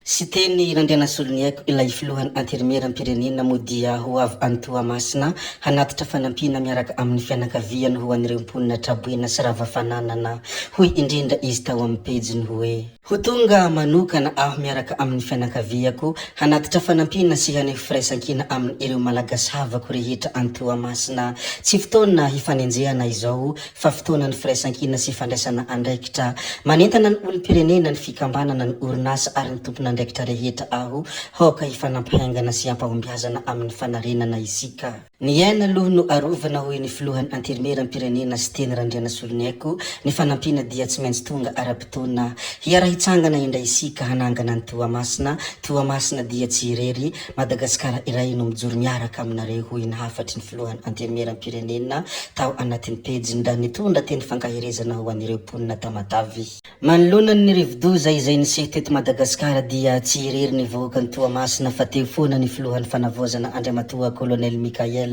Sy teny randriana soloniaiko ilay filohan'ny antirmera ampirenena modia ho avy Antoamasina hanatitra fanampina miaraka amin'ny fianakaviany ho an'ireo mponina traboina sy ravafananana hoy indrindra izy tao amin'ny pejiny hoe ho tonga manokana aho miaraka amin'ny fianakaviako hanatitra fanampina sy haneho firaisankina amin'ny ireo malagasy havako rehetra Antoamasina tsy fotoana hifanenjehana izao fa fotoana ny firaisankina sy fandraisana andraikitra manentana ny olom-pirenena ny fikambanana ny orinasa ary ny tompona ndraikitra rehetra aho hoka hifanampihaingana sy ampahombiazana amin'ny fanarenana isika ny aina aloha no arovana hoy ny filohan'ny antirmera ampirenena sy teny randriana soloniaiko ny fanampina dia tsy maintsy tonga ara-potoana hiara-hitsangana indray isika hanangana ny Toamasina dia tsy irery Madagasikara iray no mijoro miaraka aminareo hoy ny hafatry ny filohan'ny antirmera ampirenena tao anatin'ny pejiny nda nitondra teny fankahirezana ho an'ireo mponina tamatavy manolonany ny rivodoza izay niseho teto Madagasikara dia tsy irery ny vahoaka ny Toamasina fa teo foana ny filohan'ny fanavozana Andriamatoa Colonel Mikael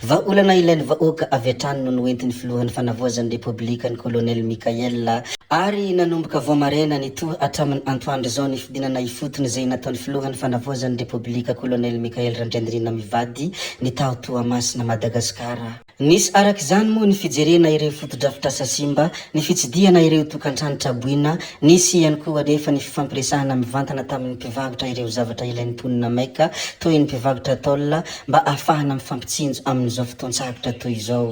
vaolana ilain'ny vahoaka avy hatrany no noentin'ny filohan'ny fanavozan'ny Repoblika ny Colonel Mikael ary nanomboka voamarena ny toa atramin'ny antoandro zao ny fidinana ifotony zay nataon'ny filohan'ny fanavozan'ny Repoblika Colonel Mikael Randrianirina Mivady ny tao Toamasina Madagasikara. Nisy arak' izany moa ny fijerena ireo fotodrafitra sasimba ny fitsidiana ireo tokantrano traboina nisy ihany koa anefa ny fifampiresahana mivantana tamin'ny mpivarotra ireo zavatra ilain'ny mponina maika toy ny mpivarotra tôla mba ahafahana mifampitsinjo amin'izao fotoan-tsavitra toy izao.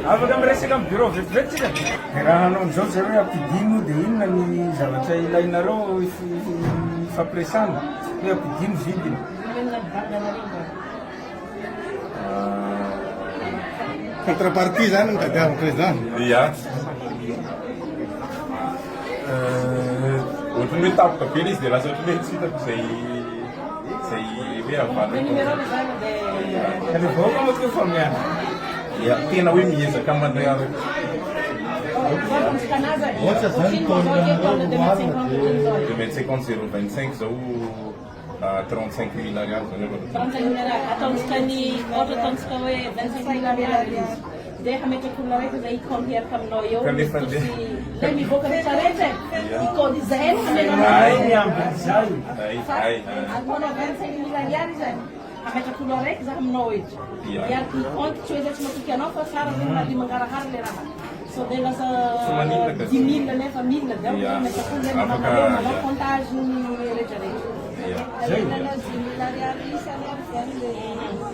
Afaka miresaka amin'ny bureau vetivety tsika raha hanao an'izao zareo ampidino dia inona ny zavatra ilainareo fampiresana hoe ampidino vidiny contrepartie zany ny tadiavy président ia ohatrany hoe tapoka be izy dia lasa ohatrany hoe tsy hitako zay hoe avana ary vahoaka moa toa fa miana ia tena hoe miezaka mandray ary ohatra zany taona 250 025 zao 35 000 ariary zany ataontsika ny ohatra ataontsika hoe 25 000 ariary dia hametraka olona rehetra zay icône hiaraka aminao eo lay mivoaka rehetrarehetra icône izay miambin'izay ataonao 25 000 ariary zany hametraka olona raiky za aminao eto iaraka icône tsy hoe zay tsy matoky anao fa sara le mangarahara le raha so dia lasa 10 000 nefa 1000 dia hametraka olona manao comptage ny rehetrarehetra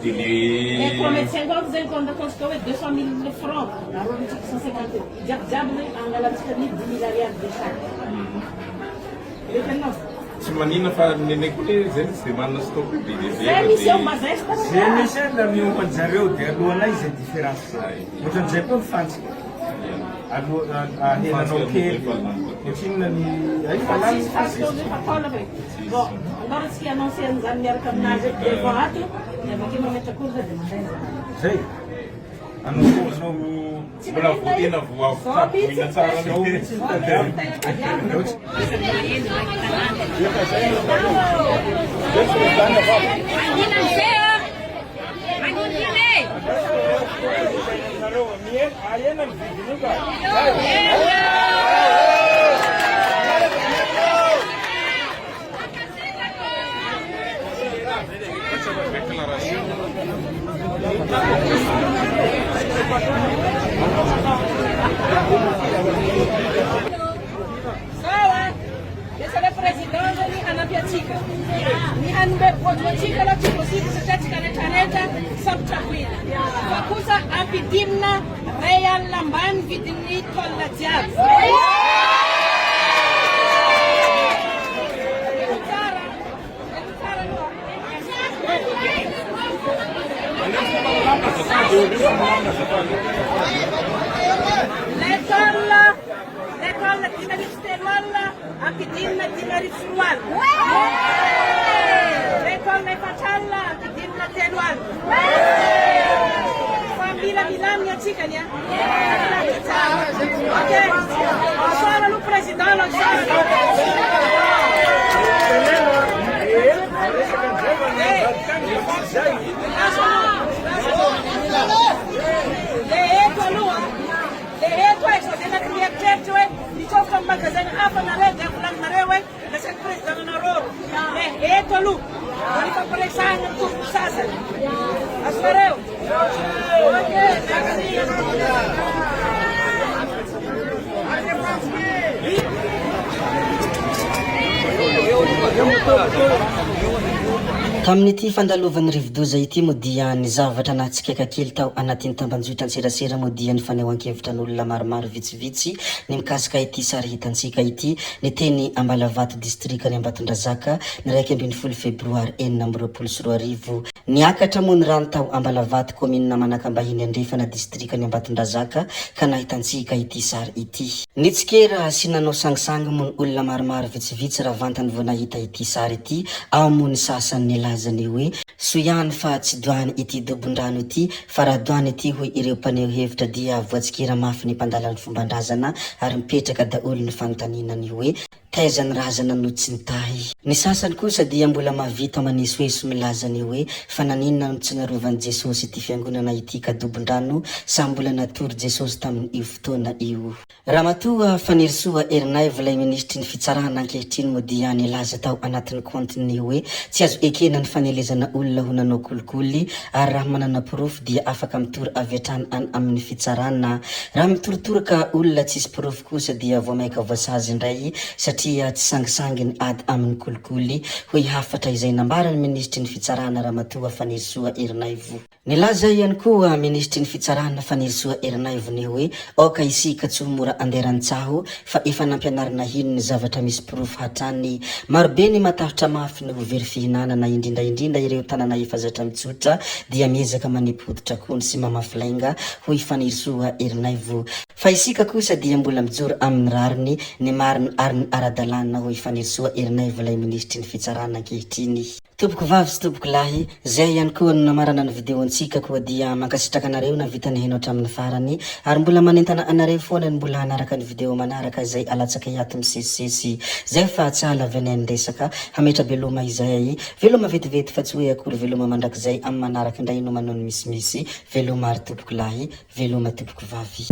les pour médecin quand vous avez constaté 200 000 francs alors 150 diable angalantsika ny 10 000 ariary de chaque tsy manina fa nenay koa le zay tsy dia manana stock be zay misy eo mazesta zay misy enda miompany zareo dia alohanay izay différence ohatran'izay koa mifantsika ahenanao kely ohatrinona ny angarotsika annoncé an'izany miaraka aminazy dia vao ato dia avakeo mametraka olona dia manday zay anao mbola voatena voavohina tsara Essa presidente ni anapiatika ni hanbe podotika la tikosiki sitatika netaneta sabtakwina fakusa apidimna real lamban vidini tolla jab L'école qui m'a dit akidimna dinarifruan l'école n'est pas là akidimna teluan famila milani ya chika kany a? Ok. Bonsoir aloha président Eto hoe nitoka magazini hapa na leo fulani na leo na president na roho eto lu nikapresana tu sasa asmereu tamin'ity fandalovan'ny rivodoza ity moa dia ny zavatra nahatsikeka kely tao anatin'ny tambanjoitra antserasera moa dia ny fanehoan-kevitran'olona maromaro vitsivitsy ny mikasika ity sary hitantsika ity ny teny Ambalavato district ny Ambatondrazaka ny 2 febroary 2024 niakatra moa ny rano tao Ambalavato commune Manakambahiny Andrefana district ny Ambatondrazaka ka nahitantsika ity sary ity nitsikera sy nanao sangisangy moa ny olona maromaro vitsivitsy raha vantany vao nahita ity sary ity ao moa ny sasany lazany hoe soiany fa tsy doany ity dobondrano ity fa raha doany ity hoe ireo mpaneho hevitra dia voatsikera mafy ny mpandala ny fombandrazana ary mipetraka daolo ny fanotaninany hoe taizany razana no tsy nitahy ny sasany kosa dia mbola mavita manisy hoe somilazany hoe fa naninona no tsy narovan'i Jesosy ity fiangonana ity ka dobondrano sa mbola natory Jesosy tamin'io fotoana io Ramatoa Fanirisoa Erinaivo ilay ministry ny fitsarana ankehitriny moa dia nilaza tao anatin'ny kontiny hoe tsy azo ekena ny fanelezana olona ho nanao kolikoly ary raha manana porofo dia afaka mitory avy hatrany any amin'ny fitsarana raha mitorotoroka olona tsisy porofo kosa dia voamaika voasazy indray satria tsy sangisanginy ady amin'ny kolikoly hoe hafatra izay nambarany ministry ny fitsarana Ramatoa Fanirisoa Erinaivo nilaza ihany koa ministry ny fitsarana Fanirisoa Erinaivo ny hoe oka isika tsy mora anderan-tsaho fa efa nampianarina hino ny zavatra misy porofo hatrany marobe ny matahotra mafy ny ho verifihinana indrindra ireo tanana efa zatra mitsotra dia miezaka manipoditra kony sy mamafilainga hoy Fanirisoa Erinaivo fa isika kosa dia mbola mijoro amin'ny rariny ny mariny ary ny aradalana hoy Fanirisoa Erinaivo ilay ministry ny fitsarana ankehitriny tompoko vavy sy tompoko lahy zay ihany koa no namarana ny videontsika koa dia mankasitraka anareo na vita ny heno hatramin'ny farany ary mbola manentana anareo foana ny mbola hanaraka ny video manaraka izay alatsaka hiato misesisesy zay fa tsy halavany ny resaka hametra veloma izay veloma vetivety fa tsy hoe akory veloma mandrakizay amin'ny manaraka indray no manao ny misimisy veloma ary tompoko lahy veloma tompoko vavy